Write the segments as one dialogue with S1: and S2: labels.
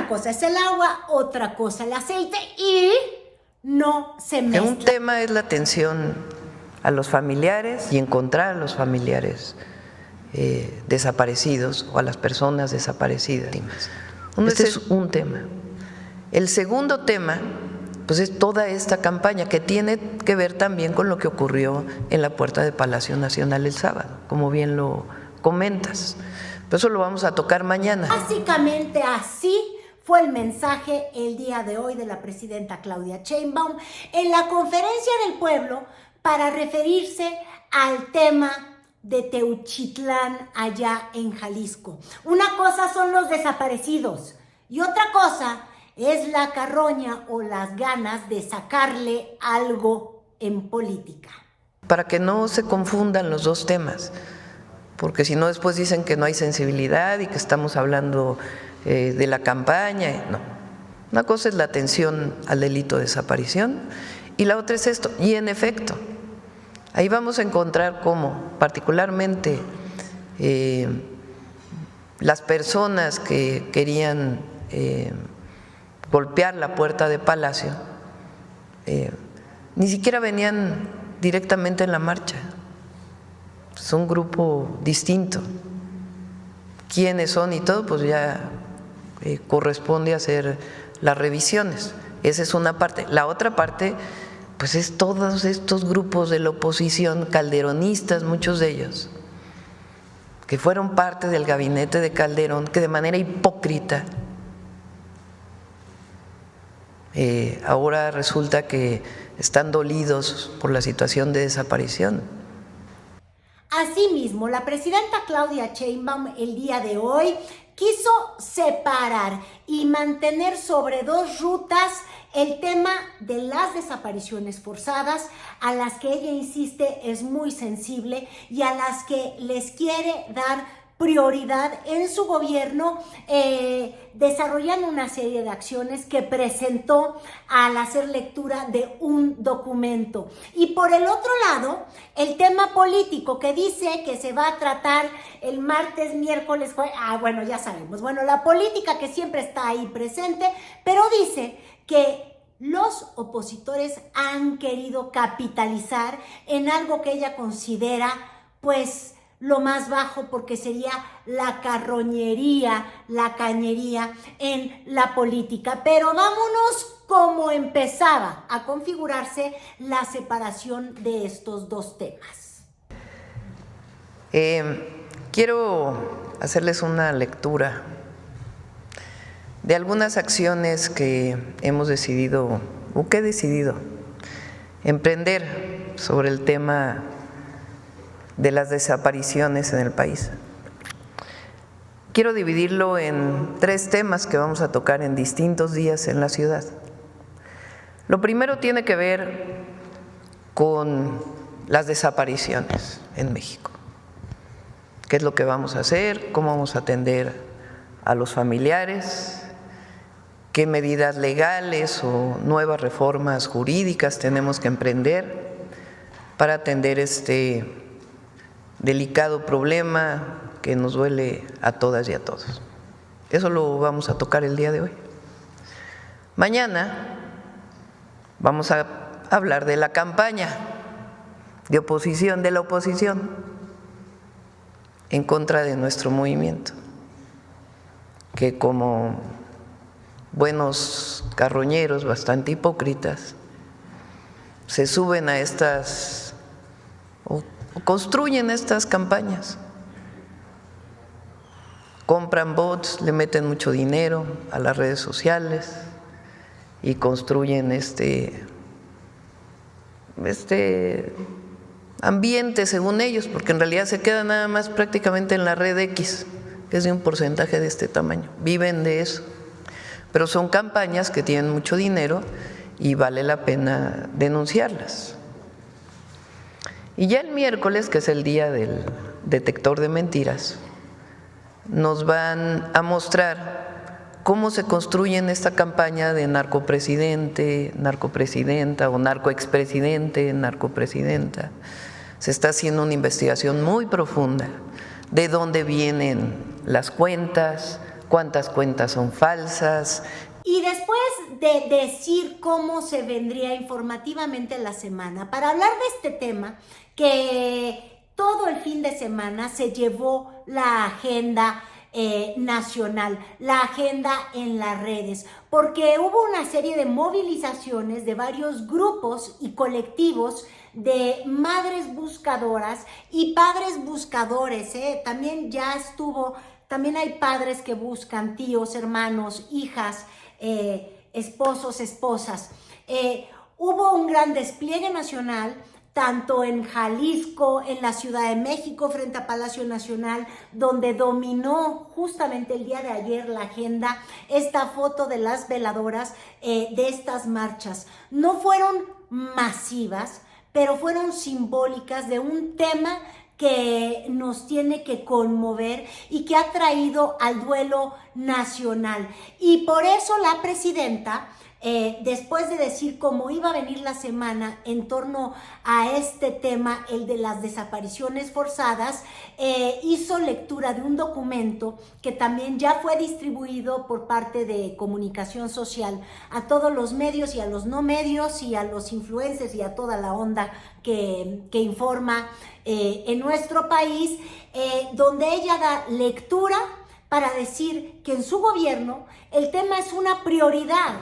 S1: una cosa es el agua, otra cosa el aceite y no se mezcla.
S2: Un tema es la atención a los familiares y encontrar a los familiares desaparecidos o a las personas desaparecidas. Este es un tema. El segundo tema, pues es toda esta campaña que tiene que ver también con lo que ocurrió en la puerta de Palacio Nacional el sábado, como bien lo comentas. Pero eso lo vamos a tocar mañana.
S1: Básicamente así fue el mensaje el día de hoy de la presidenta Claudia Sheinbaum en la conferencia del pueblo para referirse al tema de Teuchitlán allá en Jalisco. Una cosa son los desaparecidos y otra cosa es la carroña o las ganas de sacarle algo en política.
S2: Para que no se confundan los dos temas, porque si no después dicen que no hay sensibilidad y que estamos hablando de la campaña. No, una cosa es la atención al delito de desaparición y la otra es esto. Y en efecto, ahí vamos a encontrar cómo particularmente las personas que querían golpear la puerta de Palacio ni siquiera venían directamente en la marcha. Es un grupo distinto. ¿Quiénes son y todo? Pues ya corresponde hacer las revisiones. Esa es una parte. La otra parte, pues es todos estos grupos de la oposición, calderonistas, muchos de ellos, que fueron parte del gabinete de Calderón, que de manera hipócrita ahora resulta que están dolidos por la situación de desaparición.
S1: Asimismo, la presidenta Claudia Sheinbaum el día de hoy quiso separar y mantener sobre dos rutas el tema de las desapariciones forzadas, a las que ella insiste es muy sensible y a las que les quiere dar prioridad en su gobierno, desarrollando una serie de acciones que presentó al hacer lectura de un documento. Y por el otro lado, el tema político que dice que se va a tratar el martes, miércoles, bueno, ya sabemos. Bueno, la política que siempre está ahí presente, pero dice que los opositores han querido capitalizar en algo que ella considera, pues, lo más bajo, porque sería la carroñería, la cañería en la política. Pero vámonos cómo empezaba a configurarse la separación de estos dos temas.
S2: Quiero hacerles una lectura de algunas acciones que hemos decidido, o que he decidido emprender sobre el tema de las desapariciones en el país. Quiero dividirlo en tres temas que vamos a tocar en distintos días en la ciudad. Lo primero tiene que ver con las desapariciones en México. ¿Qué es lo que vamos a hacer? ¿Cómo vamos a atender a los familiares? ¿Qué medidas legales o nuevas reformas jurídicas tenemos que emprender para atender este delicado problema que nos duele a todas y a todos? Eso lo vamos a tocar el día de hoy. Mañana vamos a hablar de la campaña de oposición, de la oposición en contra de nuestro movimiento, que como buenos carroñeros bastante hipócritas se suben a estas o construyen estas campañas, compran bots, le meten mucho dinero a las redes sociales y construyen este ambiente según ellos, porque en realidad se queda nada más prácticamente en la red X, que es de un porcentaje de este tamaño, viven de eso, pero son campañas que tienen mucho dinero y vale la pena denunciarlas. Y ya el miércoles, que es el día del detector de mentiras, nos van a mostrar cómo se construye en esta campaña de narcopresidente, narcopresidenta o narcoexpresidente, narcopresidenta. Se está haciendo una investigación muy profunda de dónde vienen las cuentas, cuántas cuentas son falsas.
S1: Y después de decir cómo se vendría informativamente la semana, para hablar de este tema, que todo el fin de semana se llevó la agenda nacional, la agenda en las redes, porque hubo una serie de movilizaciones de varios grupos y colectivos de madres buscadoras y padres buscadores, también ya estuvo, también hay padres que buscan, tíos, hermanos, hijas, esposos, esposas. Hubo un gran despliegue nacional, tanto en Jalisco, en la Ciudad de México, frente a Palacio Nacional, donde dominó justamente el día de ayer la agenda, esta foto de las veladoras de estas marchas. No fueron masivas, pero fueron simbólicas de un tema que nos tiene que conmover y que ha traído al duelo nacional. Y por eso la presidenta, después de decir cómo iba a venir la semana en torno a este tema, el de las desapariciones forzadas, hizo lectura de un documento que también ya fue distribuido por parte de Comunicación Social a todos los medios y a los no medios y a los influencers y a toda la onda que informa en nuestro país, donde ella da lectura para decir que en su gobierno el tema es una prioridad.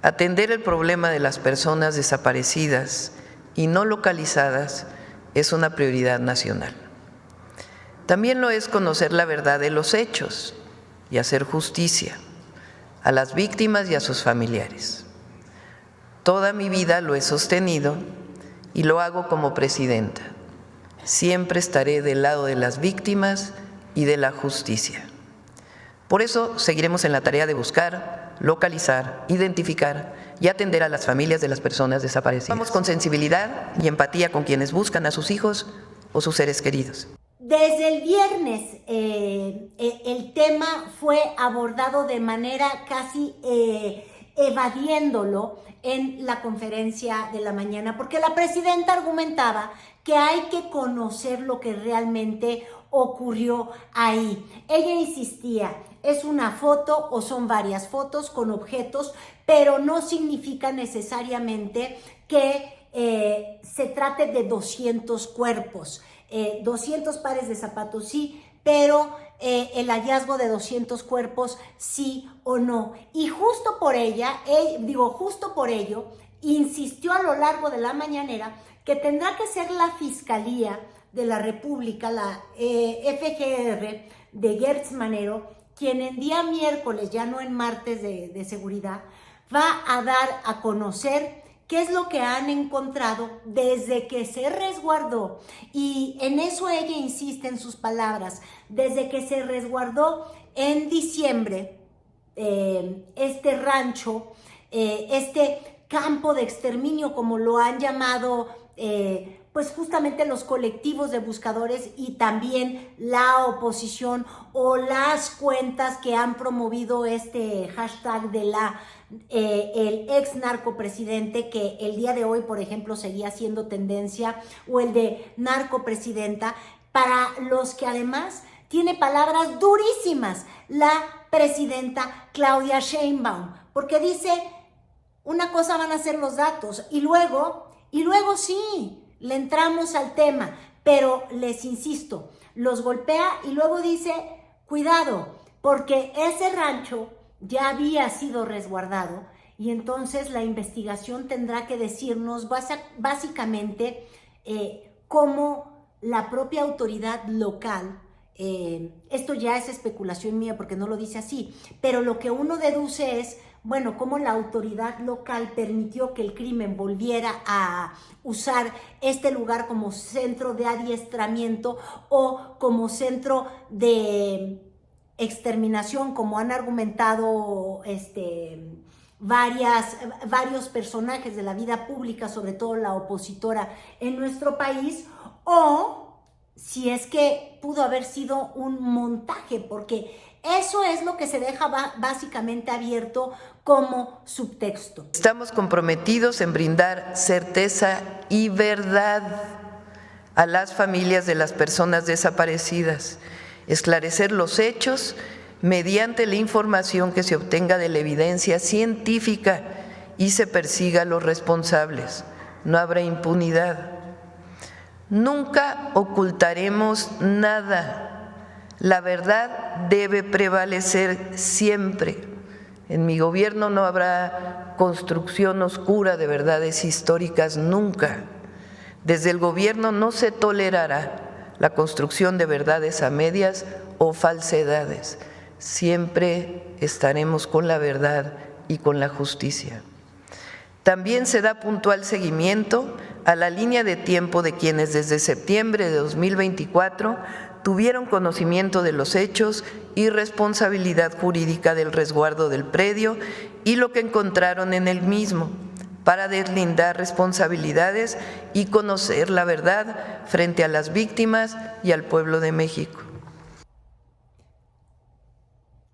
S2: Atender el problema de las personas desaparecidas y no localizadas es una prioridad nacional. También lo es conocer la verdad de los hechos y hacer justicia a las víctimas y a sus familiares. Toda mi vida lo he sostenido y lo hago como presidenta. Siempre estaré del lado de las víctimas y de la justicia. Por eso seguiremos en la tarea de buscar, localizar, identificar y atender a las familias de las personas desaparecidas. Vamos con sensibilidad y empatía con quienes buscan a sus hijos o sus seres queridos.
S1: Desde el viernes el tema fue abordado de manera casi evadiéndolo en la conferencia de la mañana, porque la presidenta argumentaba que hay que conocer lo que realmente ocurrió ahí. Ella insistía, es una foto o son varias fotos con objetos, pero no significa necesariamente que se trate de 200 cuerpos, 200 pares de zapatos sí, pero el hallazgo de 200 cuerpos sí o no. Y justo por ello, insistió a lo largo de la mañanera que tendrá que ser la Fiscalía de la República, la FGR de Gertz Manero, quien en día miércoles, ya no en martes de seguridad, va a dar a conocer qué es lo que han encontrado desde que se resguardó. Y en eso ella insiste en sus palabras, desde que se resguardó en diciembre este rancho, este campo de exterminio, como lo han llamado pues justamente los colectivos de buscadores y también la oposición o las cuentas que han promovido este hashtag de el ex narcopresidente, que el día de hoy, por ejemplo, seguía siendo tendencia, o el de narcopresidenta, para los que además tiene palabras durísimas la presidenta Claudia Sheinbaum, porque dice, una cosa van a ser los datos y luego sí, le entramos al tema, pero les insisto, los golpea y luego dice, cuidado, porque ese rancho ya había sido resguardado y entonces la investigación tendrá que decirnos básicamente cómo la propia autoridad local, esto ya es especulación mía porque no lo dice así, pero lo que uno deduce es, bueno, cómo la autoridad local permitió que el crimen volviera a usar este lugar como centro de adiestramiento o como centro de exterminación, como han argumentado varios personajes de la vida pública, sobre todo la opositora en nuestro país, o si es que pudo haber sido un montaje, porque eso es lo que se deja básicamente abierto como subtexto.
S2: Estamos comprometidos en brindar certeza y verdad a las familias de las personas desaparecidas, esclarecer los hechos mediante la información que se obtenga de la evidencia científica y se persiga a los responsables. No habrá impunidad. Nunca ocultaremos nada. La verdad debe prevalecer siempre. En mi gobierno no habrá construcción oscura de verdades históricas nunca. Desde el gobierno no se tolerará la construcción de verdades a medias o falsedades. Siempre estaremos con la verdad y con la justicia. También se da puntual seguimiento a la línea de tiempo de quienes desde septiembre de 2024 tuvieron conocimiento de los hechos y responsabilidad jurídica del resguardo del predio y lo que encontraron en el mismo, para deslindar responsabilidades y conocer la verdad frente a las víctimas y al pueblo de México.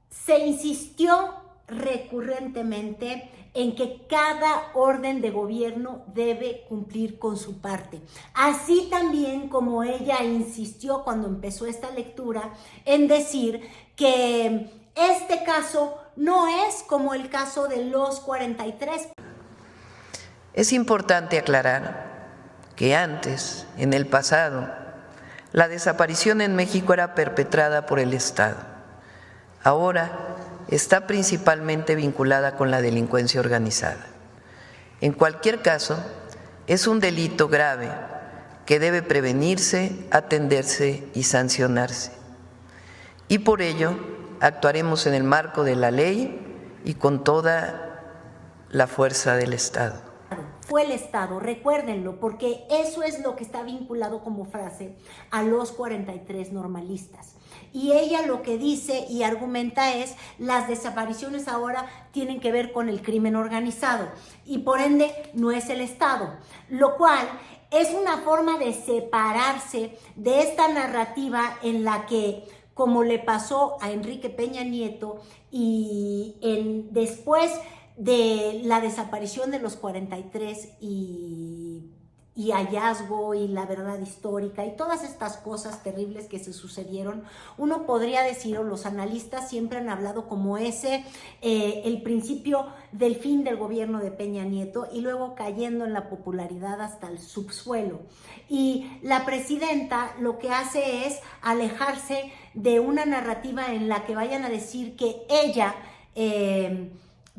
S1: Se insistió recurrentemente en que cada orden de gobierno debe cumplir con su parte. Así también como ella insistió cuando empezó esta lectura en decir que este caso no es como el caso de los 43.
S2: Es importante aclarar que antes, en el pasado, la desaparición en México era perpetrada por el Estado. Ahora está principalmente vinculada con la delincuencia organizada. En cualquier caso, es un delito grave que debe prevenirse, atenderse y sancionarse. Y por ello actuaremos en el marco de la ley y con toda la fuerza del Estado.
S1: Fue el Estado, recuérdenlo, porque eso es lo que está vinculado como frase a los 43 normalistas. Y ella lo que dice y argumenta es: las desapariciones ahora tienen que ver con el crimen organizado y por ende no es el Estado, lo cual es una forma de separarse de esta narrativa en la que, como le pasó a Enrique Peña Nieto y después de la desaparición de los 43 y hallazgo y la verdad histórica y todas estas cosas terribles que se sucedieron, uno podría decir, o los analistas siempre han hablado como el principio del fin del gobierno de Peña Nieto y luego cayendo en la popularidad hasta el subsuelo. Y la presidenta lo que hace es alejarse de una narrativa en la que vayan a decir que ella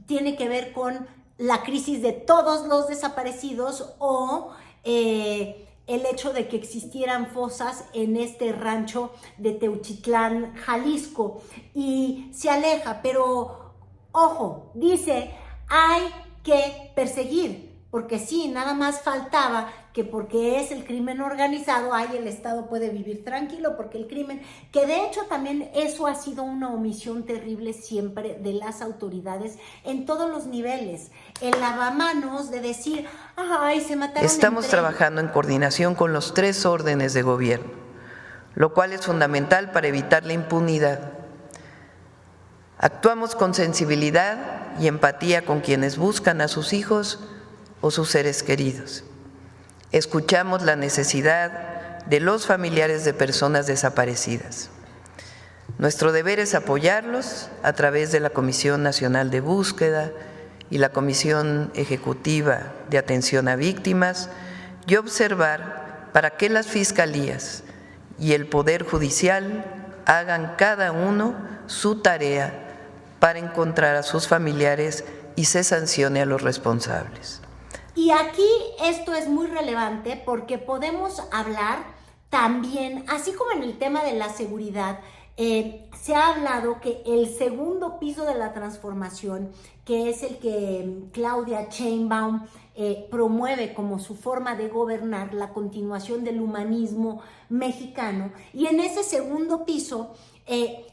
S1: tiene que ver con la crisis de todos los desaparecidos o el hecho de que existieran fosas en este rancho de Teuchitlán, Jalisco, y se aleja, pero ojo, dice, hay que perseguir, porque sí, nada más faltaba que porque es el crimen organizado, el Estado puede vivir tranquilo, porque el crimen, que de hecho también eso ha sido una omisión terrible siempre de las autoridades en todos los niveles, el lavamanos de decir, se mataron.
S2: Estamos trabajando en coordinación con los 3 órdenes de gobierno, lo cual es fundamental para evitar la impunidad. Actuamos con sensibilidad y empatía con quienes buscan a sus hijos o sus seres queridos. Escuchamos la necesidad de los familiares de personas desaparecidas. Nuestro deber es apoyarlos a través de la Comisión Nacional de Búsqueda y la Comisión Ejecutiva de Atención a Víctimas y observar para que las fiscalías y el Poder Judicial hagan cada uno su tarea para encontrar a sus familiares y se sancione a los responsables.
S1: Y aquí esto es muy relevante porque podemos hablar también, así como en el tema de la seguridad, se ha hablado que el segundo piso de la transformación, que es el que Claudia Sheinbaum promueve como su forma de gobernar, la continuación del humanismo mexicano, y en ese segundo piso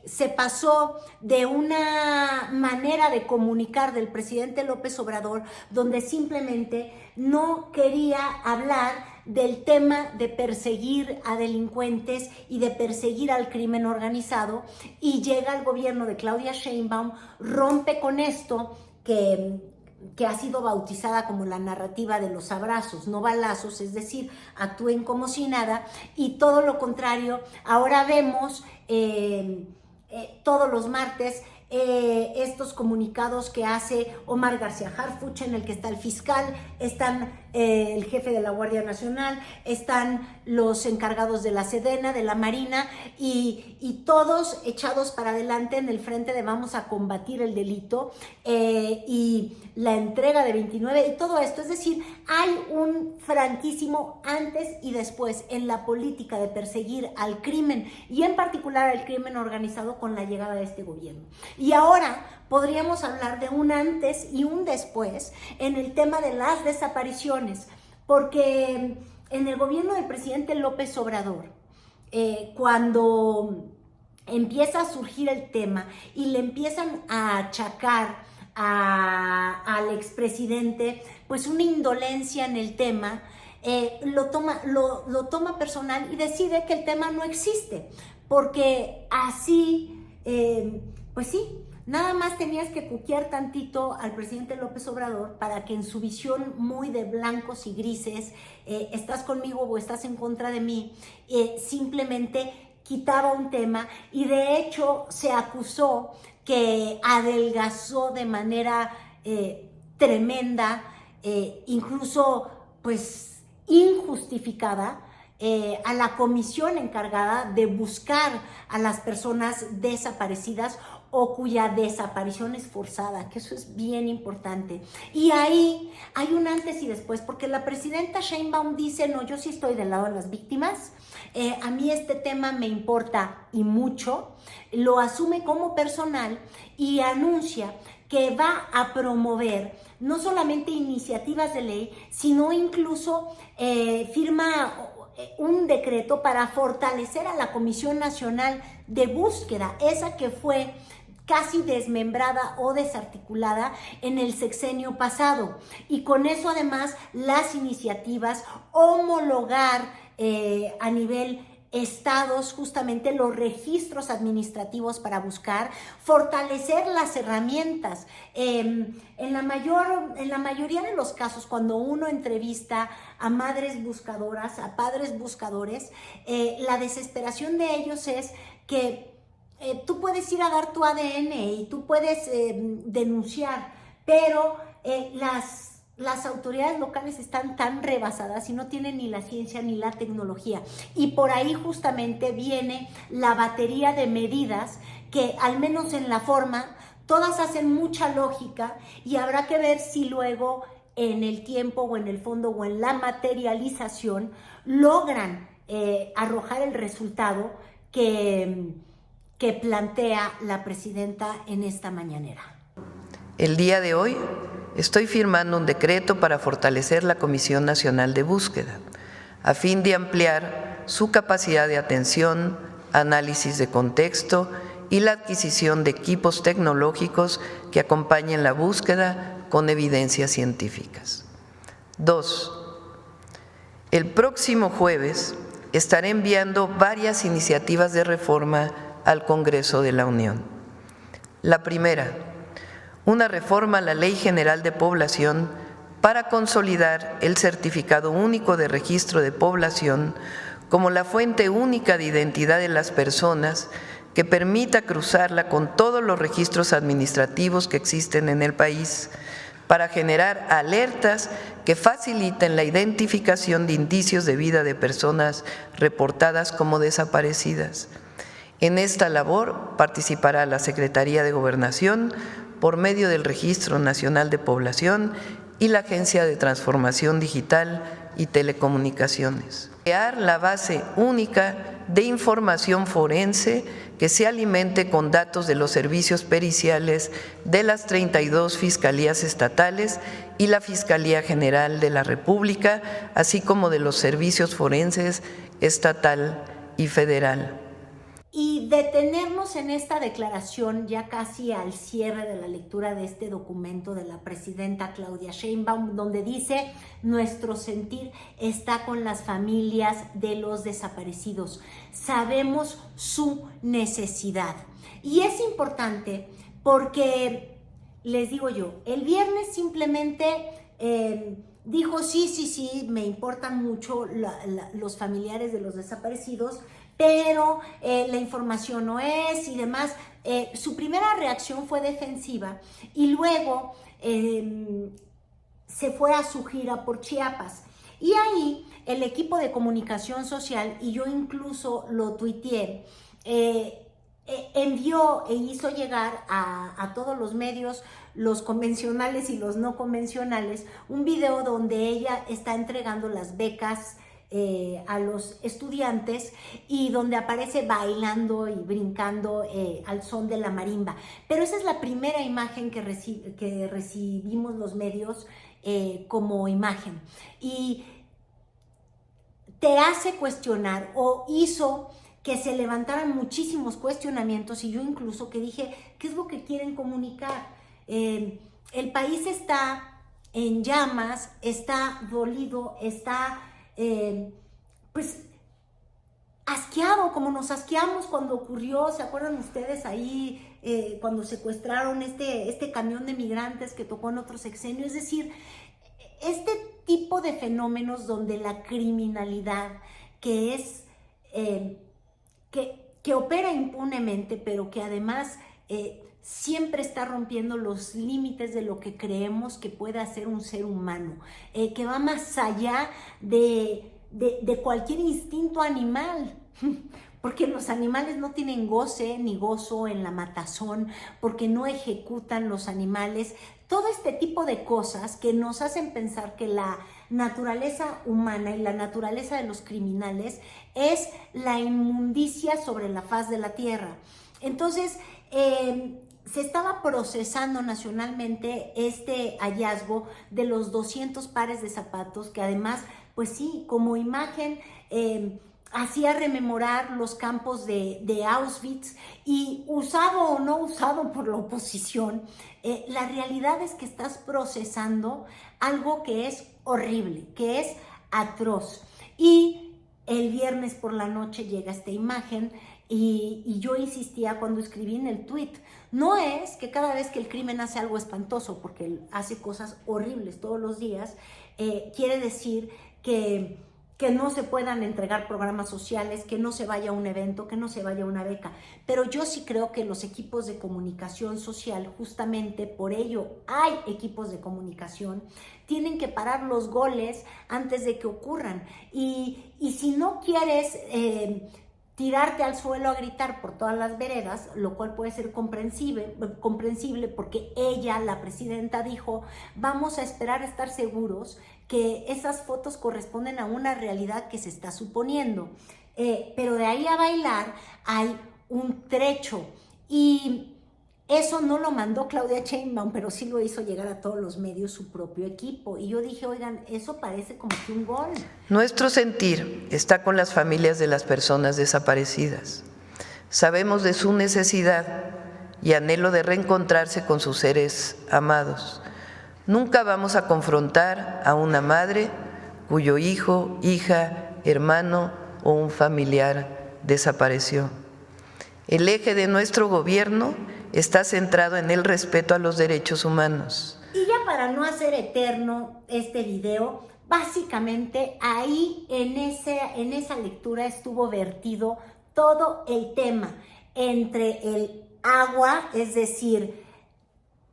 S1: se pasó de una manera de comunicar del presidente López Obrador donde simplemente no quería hablar del tema de perseguir a delincuentes y de perseguir al crimen organizado, y llega al gobierno de Claudia Sheinbaum, rompe con esto que ha sido bautizada como la narrativa de los abrazos, no balazos, es decir, actúen como si nada, y todo lo contrario. Ahora vemos todos los martes estos comunicados que hace Omar García Harfuch, en el que está el fiscal, están el jefe de la Guardia Nacional, están los encargados de la Sedena, de la Marina, y todos echados para adelante en el frente de vamos a combatir el delito y la entrega de 29 y todo esto. Es decir, hay un franquísimo antes y después en la política de perseguir al crimen y en particular al crimen organizado con la llegada de este gobierno. Y ahora podríamos hablar de un antes y un después en el tema de las desapariciones, porque en el gobierno del presidente López Obrador, cuando empieza a surgir el tema y le empiezan a achacar al expresidente pues una indolencia en el tema, lo toma personal y decide que el tema no existe, porque así, pues sí, nada más tenías que cuquear tantito al presidente López Obrador para que en su visión muy de blancos y grises, estás conmigo o estás en contra de mí, simplemente quitaba un tema y de hecho se acusó que adelgazó de manera tremenda, incluso pues injustificada, a la comisión encargada de buscar a las personas desaparecidas o cuya desaparición es forzada, que eso es bien importante. Y ahí hay un antes y después, porque la presidenta Sheinbaum dice, no, yo sí estoy del lado de las víctimas, a mí este tema me importa y mucho, lo asume como personal y anuncia que va a promover no solamente iniciativas de ley, sino incluso firma un decreto para fortalecer a la Comisión Nacional de Búsqueda, esa que fue casi desmembrada o desarticulada en el sexenio pasado. Y con eso además las iniciativas, homologar a nivel estados justamente los registros administrativos para buscar, fortalecer las herramientas. En la mayoría de los casos, cuando uno entrevista a madres buscadoras, a padres buscadores, la desesperación de ellos es que tú puedes ir a dar tu ADN y tú puedes denunciar, pero las autoridades locales están tan rebasadas y no tienen ni la ciencia ni la tecnología. Y por ahí justamente viene la batería de medidas que, al menos en la forma, todas hacen mucha lógica y habrá que ver si luego en el tiempo o en el fondo o en la materialización logran arrojar el resultado que plantea la presidenta en esta mañanera.
S2: El día de hoy estoy firmando un decreto para fortalecer la Comisión Nacional de Búsqueda, a fin de ampliar su capacidad de atención, análisis de contexto y la adquisición de equipos tecnológicos que acompañen la búsqueda con evidencias científicas. 2. El próximo jueves estaré enviando varias iniciativas de reforma al Congreso de la Unión. La primera, una reforma a la Ley General de Población para consolidar el Certificado Único de Registro de Población como la fuente única de identidad de las personas que permita cruzarla con todos los registros administrativos que existen en el país para generar alertas que faciliten la identificación de indicios de vida de personas reportadas como desaparecidas. En esta labor participará la Secretaría de Gobernación por medio del Registro Nacional de Población y la Agencia de Transformación Digital y Telecomunicaciones. Crear la base única de información forense que se alimente con datos de los servicios periciales de las 32 fiscalías estatales y la Fiscalía General de la República, así como de los servicios forenses estatal y federal.
S1: Y detenernos en esta declaración ya casi al cierre de la lectura de este documento de la presidenta Claudia Sheinbaum, donde dice: nuestro sentir está con las familias de los desaparecidos. Sabemos su necesidad. Y es importante porque, les digo yo, el viernes simplemente dijo sí, me importan mucho los familiares de los desaparecidos, pero la información no es y demás. Su primera reacción fue defensiva y luego se fue a su gira por Chiapas. Y ahí el equipo de comunicación social, y yo incluso lo tuiteé, envió e hizo llegar a todos los medios, los convencionales y los no convencionales, un video donde ella está entregando las becas a los estudiantes y donde aparece bailando y brincando al son de la marimba. Pero esa es la primera imagen que recibimos los medios como imagen. Y te hace cuestionar, o hizo que se levantaran muchísimos cuestionamientos, y yo incluso que dije, ¿qué es lo que quieren comunicar? El país está en llamas, está dolido, está pues asqueado, como nos asqueamos cuando ocurrió, ¿se acuerdan ustedes ahí cuando secuestraron este camión de migrantes que tocó en otro sexenio? Es decir, este tipo de fenómenos donde la criminalidad que es que opera impunemente, pero que además siempre está rompiendo los límites de lo que creemos que puede hacer un ser humano, que va más allá de cualquier instinto animal, porque los animales no tienen goce ni gozo en la matazón, porque no ejecutan los animales, todo este tipo de cosas que nos hacen pensar que la naturaleza humana y la naturaleza de los criminales es la inmundicia sobre la faz de la tierra. Entonces, se estaba procesando nacionalmente este hallazgo de los 200 pares de zapatos, que además, pues sí, como imagen hacía rememorar los campos de Auschwitz, y usado o no usado por la oposición, la realidad es que estás procesando algo que es horrible, que es atroz. Y el viernes por la noche llega esta imagen, y yo insistía cuando escribí en el tweet, no es que cada vez que el crimen hace algo espantoso, porque él hace cosas horribles todos los días, quiere decir que no se puedan entregar programas sociales, que no se vaya a un evento, que no se vaya a una beca. Pero yo sí creo que los equipos de comunicación social, justamente por ello hay equipos de comunicación, tienen que parar los goles antes de que ocurran. Y si no quieres tirarte al suelo a gritar por todas las veredas, lo cual puede ser comprensible porque ella, la presidenta, dijo, vamos a esperar a estar seguros que esas fotos corresponden a una realidad que se está suponiendo. Pero de ahí a bailar hay un trecho, y eso no lo mandó Claudia Sheinbaum, pero sí lo hizo llegar a todos los medios su propio equipo. Y yo dije, oigan, eso parece como que un gol.
S2: Nuestro sentir está con las familias de las personas desaparecidas. Sabemos de su necesidad y anhelo de reencontrarse con sus seres amados. Nunca vamos a confrontar a una madre cuyo hijo, hija, hermano o un familiar desapareció. El eje de nuestro gobierno está centrado en el respeto a los derechos humanos.
S1: Y ya para no hacer eterno este video, básicamente ahí en esa lectura estuvo vertido todo el tema entre el agua, es decir,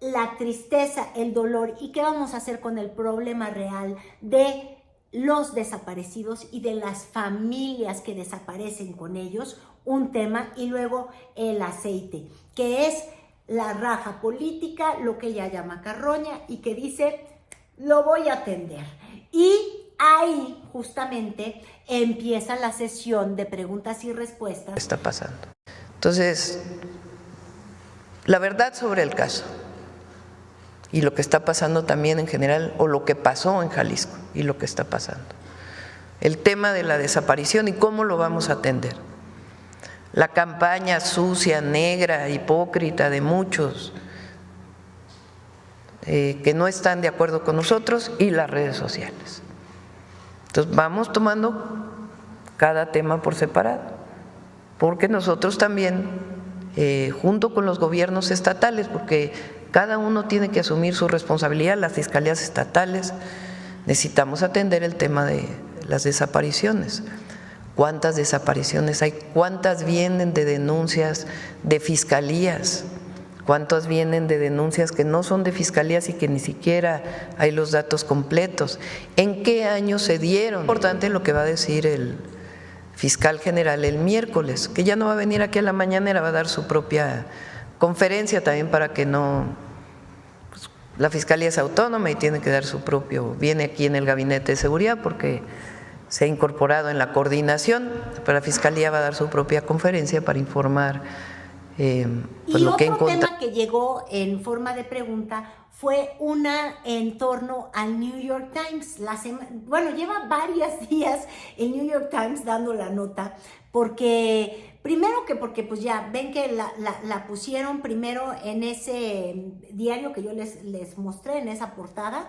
S1: la tristeza, el dolor, y qué vamos a hacer con el problema real de los desaparecidos y de las familias que desaparecen con ellos, un tema, y luego el aceite, que es la raja política, lo que ella llama carroña, y que dice, lo voy a atender. Y ahí justamente empieza la sesión de preguntas y respuestas.
S2: ¿Qué está pasando? Entonces, la verdad sobre el caso y lo que está pasando también en general, o lo que pasó en Jalisco y lo que está pasando. El tema de la desaparición y cómo lo vamos a atender. La campaña sucia, negra, hipócrita de muchos que no están de acuerdo con nosotros, y las redes sociales. Entonces vamos tomando cada tema por separado, porque nosotros también, junto con los gobiernos estatales, porque cada uno tiene que asumir su responsabilidad, las fiscalías estatales, necesitamos atender el tema de las desapariciones. ¿Cuántas desapariciones hay? ¿Cuántas vienen de denuncias de fiscalías? ¿Cuántas vienen de denuncias que no son de fiscalías y que ni siquiera hay los datos completos? ¿En qué año se dieron? Es importante lo que va a decir el fiscal general el miércoles, que ya no va a venir aquí a la mañanera, va a dar su propia conferencia también para que no… Pues, la fiscalía es autónoma y tiene que dar su propio… Viene aquí en el gabinete de seguridad porque se ha incorporado en la coordinación, pero la fiscalía va a dar su propia conferencia para informar pues
S1: y
S2: lo que
S1: otro
S2: encontró.
S1: tema que llegó en forma de pregunta fue una en torno al New York Times. Bueno, lleva varios días el New York Times dando la nota, porque porque pues ya ven que la pusieron primero en ese diario que yo les mostré, en esa portada,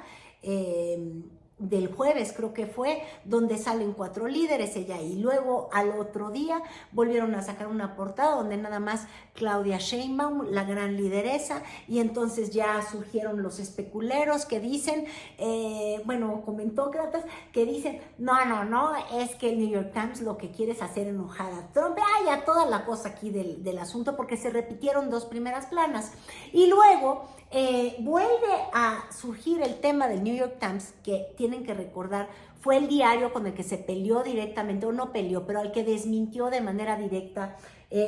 S1: del jueves creo que fue, donde salen 4 líderes, ella, y luego al otro día volvieron a sacar una portada donde nada más Claudia Sheinbaum, la gran lideresa, y entonces ya surgieron los especuleros que dicen, comentócratas que dicen, no, es que el New York Times lo que quiere es hacer enojar a Trump, ya toda la cosa aquí del asunto, porque se repitieron 2 primeras planas, y luego vuelve a surgir el tema del New York Times, que tienen que recordar, fue el diario con el que se peleó directamente, o no peleó, pero al que desmintió de manera directa,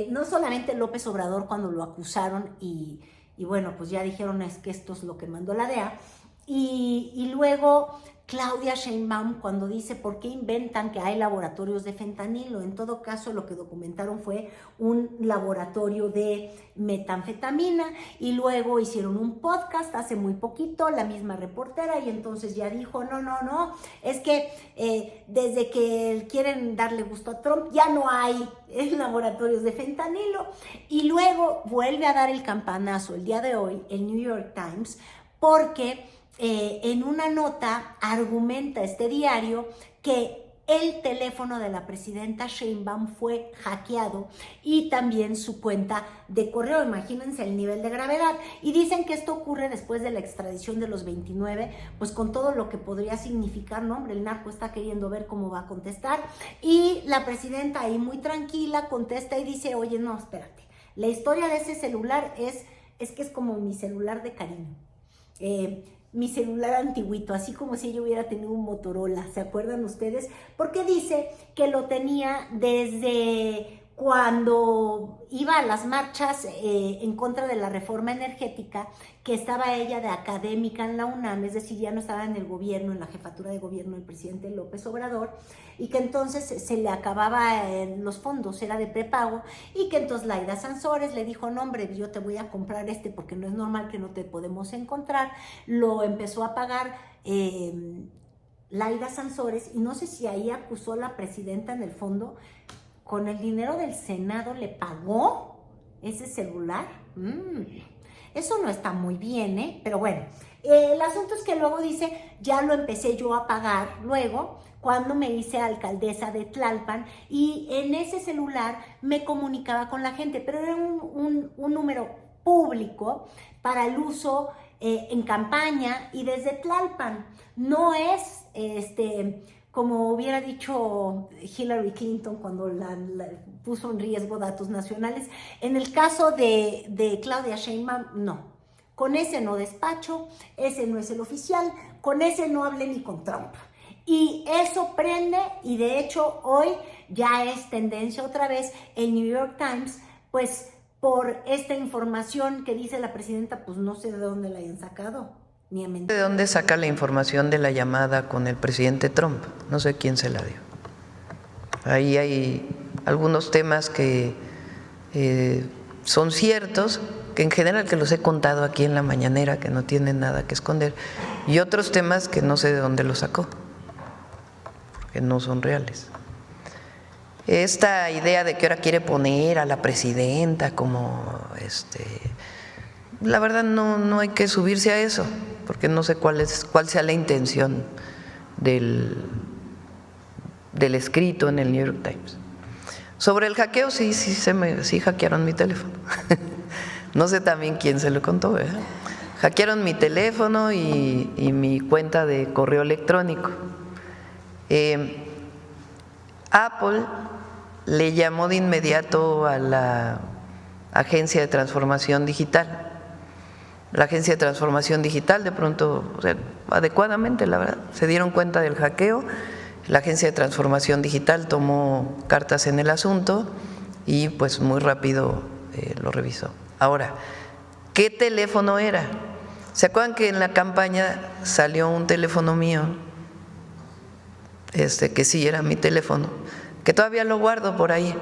S1: no solamente López Obrador cuando lo acusaron y bueno, pues ya dijeron es que esto es lo que mandó la DEA, y luego Claudia Sheinbaum cuando dice ¿por qué inventan que hay laboratorios de fentanilo? En todo caso lo que documentaron fue un laboratorio de metanfetamina, y luego hicieron un podcast hace muy poquito, la misma reportera, y entonces ya dijo no, es que desde que quieren darle gusto a Trump ya no hay laboratorios de fentanilo, y luego vuelve a dar el campanazo el día de hoy el New York Times, porque en una nota argumenta este diario que el teléfono de la presidenta Sheinbaum fue hackeado y también su cuenta de correo. Imagínense el nivel de gravedad. Y dicen que esto ocurre después de la extradición de los 29, pues con todo lo que podría significar, ¿no? Hombre, el narco está queriendo ver cómo va a contestar. Y la presidenta ahí muy tranquila contesta y dice, oye, no, espérate. La historia de ese celular es que es como mi celular de cariño. Mi celular antiguito, así como si yo hubiera tenido un Motorola, ¿se acuerdan ustedes? Porque dice que lo tenía desde cuando iba a las marchas en contra de la reforma energética, que estaba ella de académica en la UNAM, es decir, ya no estaba en el gobierno, en la jefatura de gobierno del presidente López Obrador, y que entonces se le acababa los fondos, era de prepago, y que entonces Laida Sansores le dijo, no hombre, yo te voy a comprar porque no es normal que no te podemos encontrar. Lo empezó a pagar Laida Sansores, y no sé si ahí acusó la presidenta en el fondo, con el dinero del Senado le pagó ese celular. Eso no está muy bien, pero bueno, el asunto es que luego dice, ya lo empecé yo a pagar luego, cuando me hice alcaldesa de Tlalpan, y en ese celular me comunicaba con la gente, pero era un número público para el uso en campaña y desde Tlalpan. No es como hubiera dicho Hillary Clinton cuando puso en riesgo datos nacionales. En el caso de Claudia Sheinbaum, no. Con ese no despacho, ese no es el oficial, con ese no hablé ni con Trump. Y eso prende, y de hecho hoy ya es tendencia otra vez el New York Times, pues por esta información que dice la presidenta, pues no sé de dónde la hayan sacado.
S2: ¿De dónde saca la información de la llamada con el presidente Trump? No sé quién se la dio. Ahí hay algunos temas que son ciertos, que en general que los he contado aquí en la mañanera, que no tienen nada que esconder, y otros temas que no sé de dónde los sacó, porque no son reales. Esta idea de que ahora quiere poner a la presidenta como la verdad no hay que subirse a eso, porque no sé cuál sea la intención del escrito en el New York Times. Sobre el hackeo, sí hackearon mi teléfono. No sé también quién se lo contó, ¿verdad? Hackearon mi teléfono y mi cuenta de correo electrónico. Apple le llamó de inmediato a la Agencia de Transformación Digital. La Agencia de Transformación Digital de pronto, o sea, adecuadamente, la verdad, se dieron cuenta del hackeo. La Agencia de Transformación Digital tomó cartas en el asunto y pues muy rápido lo revisó. Ahora, ¿qué teléfono era? ¿Se acuerdan que en la campaña salió un teléfono mío? Que sí era mi teléfono, que todavía lo guardo por ahí.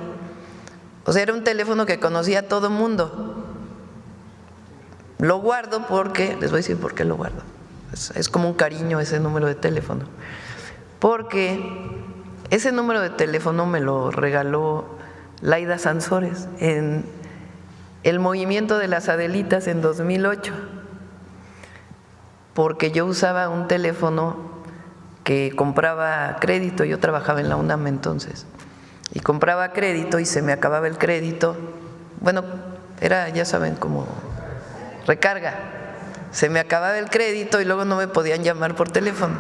S2: O sea, era un teléfono que conocía a todo mundo. Lo guardo porque, les voy a decir por qué lo guardo. Es como un cariño ese número de teléfono. Porque ese número de teléfono me lo regaló Laida Sansores en el movimiento de las Adelitas en 2008. Porque yo usaba un teléfono que compraba crédito, yo trabajaba en la UNAM entonces, y compraba crédito y se me acababa el crédito, bueno, era, ya saben, como recarga, se me acababa el crédito y luego no me podían llamar por teléfono.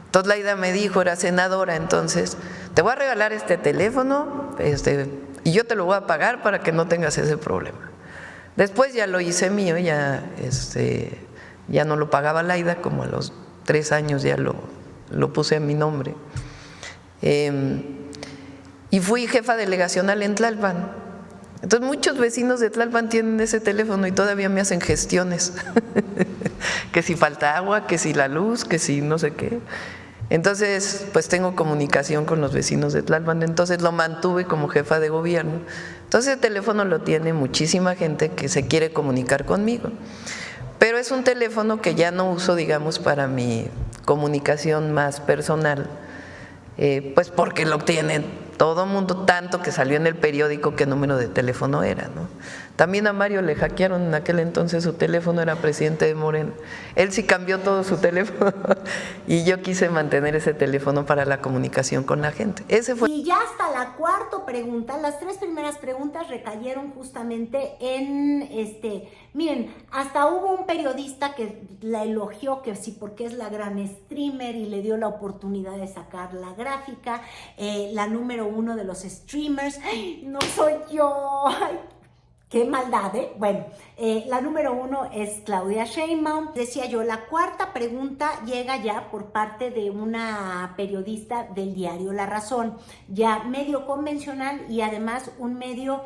S2: Entonces Laida me dijo, era senadora entonces, te voy a regalar este teléfono y yo te lo voy a pagar para que no tengas ese problema. Después ya lo hice mío, ya no lo pagaba Laida, como a los 3 años ya lo puse a mi nombre. Y fui jefa delegacional en Tlalpan. Entonces muchos vecinos de Tlalpan tienen ese teléfono y todavía me hacen gestiones. Que si falta agua, que si la luz, que si no sé qué. Entonces, pues tengo comunicación con los vecinos de Tlalpan, entonces lo mantuve como jefa de gobierno. Entonces el teléfono lo tiene muchísima gente que se quiere comunicar conmigo. Pero es un teléfono que ya no uso, digamos, para mi comunicación más personal, pues porque lo tiene todo mundo, tanto que salió en el periódico qué número de teléfono era, ¿no? También a Mario le hackearon en aquel entonces su teléfono, era presidente de Morena. Él sí cambió todo su teléfono y yo quise mantener ese teléfono para la comunicación con la gente. Ese fue.
S1: Y ya hasta la cuarta pregunta, las 3 primeras preguntas recayeron justamente en miren, hasta hubo un periodista que la elogió, que sí, porque es la gran streamer y le dio la oportunidad de sacar la gráfica, la número 1 de los streamers. ¡Ay, no soy yo! ¡Ay! ¡Qué maldad, eh! Bueno, la número 1 es Claudia Sheinbaum. Decía yo, la cuarta pregunta llega ya por parte de una periodista del diario La Razón, ya medio convencional y además un medio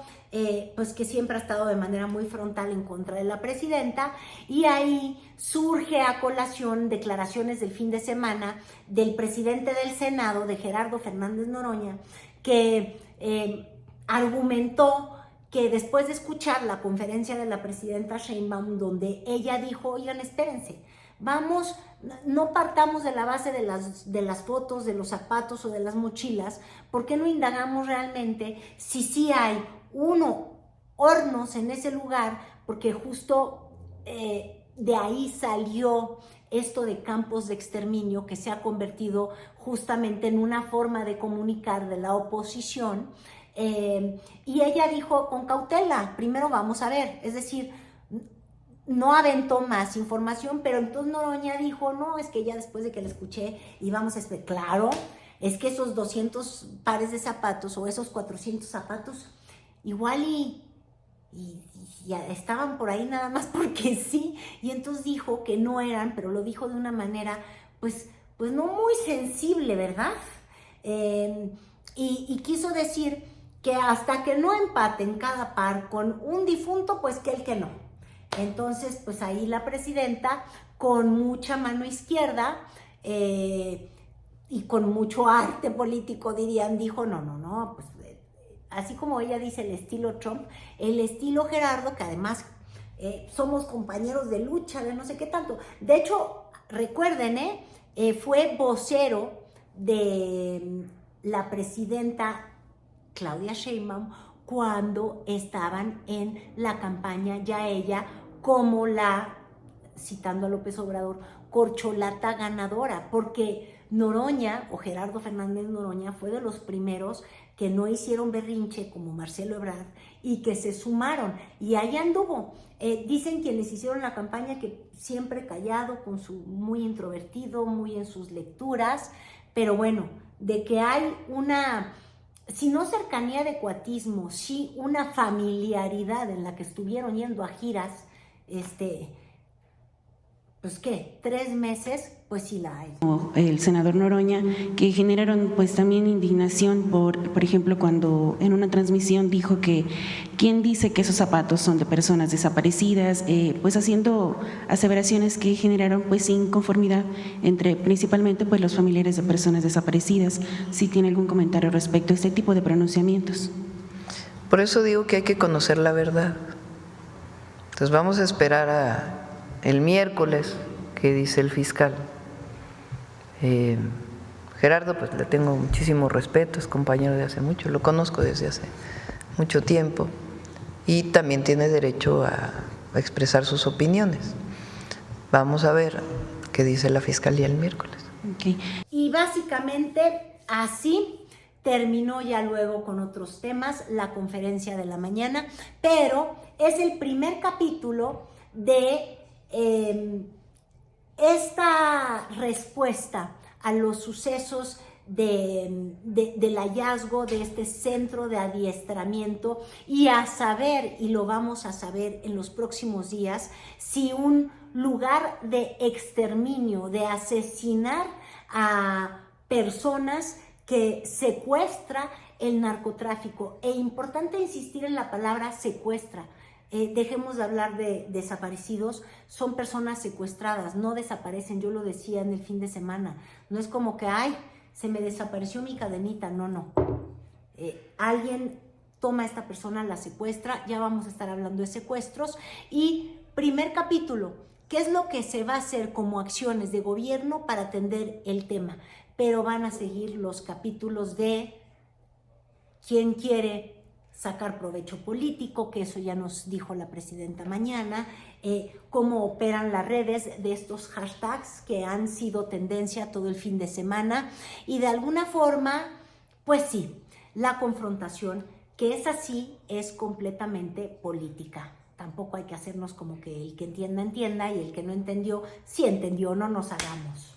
S1: pues que siempre ha estado de manera muy frontal en contra de la presidenta, y ahí surge a colación declaraciones del fin de semana del presidente del Senado, de Gerardo Fernández Noroña, que argumentó que después de escuchar la conferencia de la presidenta Sheinbaum, donde ella dijo, oigan, espérense, vamos, no partamos de la base de las fotos, de los zapatos o de las mochilas, ¿por qué no indagamos realmente si sí hay hornos en ese lugar? Porque justo de ahí salió esto de campos de exterminio, que se ha convertido justamente en una forma de comunicar de la oposición. Y ella dijo, con cautela, primero vamos a ver, es decir, no aventó más información, pero entonces Noroña dijo, no, es que ya después de que la escuché íbamos a esperar, claro, es que esos 200 pares de zapatos o esos 400 zapatos, igual y ya estaban por ahí nada más porque sí, y entonces dijo que no eran, pero lo dijo de una manera, pues no muy sensible, ¿verdad? Y quiso decir que hasta que no empaten cada par con un difunto, pues que el que no. Entonces, pues ahí la presidenta, con mucha mano izquierda y con mucho arte político, dirían, dijo, no, pues así como ella dice el estilo Trump, el estilo Gerardo, que además somos compañeros de lucha, de no sé qué tanto. De hecho, recuerden, fue vocero de la presidenta Claudia Sheinbaum cuando estaban en la campaña, ya ella como la, citando a López Obrador, corcholata ganadora, porque Noroña o Gerardo Fernández Noroña fue de los primeros que no hicieron berrinche como Marcelo Ebrard y que se sumaron, y ahí anduvo. Dicen quienes hicieron la campaña que siempre callado, con su muy introvertido, muy en sus lecturas, pero bueno, de que hay una si no cercanía de cuatismo, sí una familiaridad en la que estuvieron yendo a giras, pues ¿qué? 3 meses, pues sí la hay.
S3: El senador Noroña, que generaron pues también indignación por ejemplo, cuando en una transmisión dijo que quién dice que esos zapatos son de personas desaparecidas, pues haciendo aseveraciones que generaron pues inconformidad entre principalmente pues los familiares de personas desaparecidas. Si tiene algún comentario respecto a este tipo de pronunciamientos.
S2: Por eso digo que hay que conocer la verdad. Entonces vamos a esperar a el miércoles que dice el fiscal. Gerardo, pues le tengo muchísimo respeto, es compañero de hace mucho, lo conozco desde hace mucho tiempo y también tiene derecho a expresar sus opiniones. Vamos a ver qué dice la fiscalía el miércoles.
S3: Okay.
S1: Y básicamente así terminó ya luego con otros temas la conferencia de la mañana, pero es el primer capítulo de esta respuesta a los sucesos del hallazgo de este centro de adiestramiento y a saber, y lo vamos a saber en los próximos días, si un lugar de exterminio, de asesinar a personas que secuestra el narcotráfico. E importante insistir en la palabra secuestra. Dejemos de hablar de desaparecidos, son personas secuestradas, no desaparecen. Yo lo decía en el fin de semana, no es como que, ay, se me desapareció mi cadenita, no. Alguien toma a esta persona, la secuestra, ya vamos a estar hablando de secuestros. Y primer capítulo, ¿qué es lo que se va a hacer como acciones de gobierno para atender el tema? Pero van a seguir los capítulos de quién quiere sacar provecho político, que eso ya nos dijo la presidenta mañana, cómo operan las redes de estos hashtags que han sido tendencia todo el fin de semana y de alguna forma, pues sí, la confrontación, que es así, es completamente política. Tampoco hay que hacernos como que el que entienda, entienda y el que no entendió, sí entendió, no nos hagamos.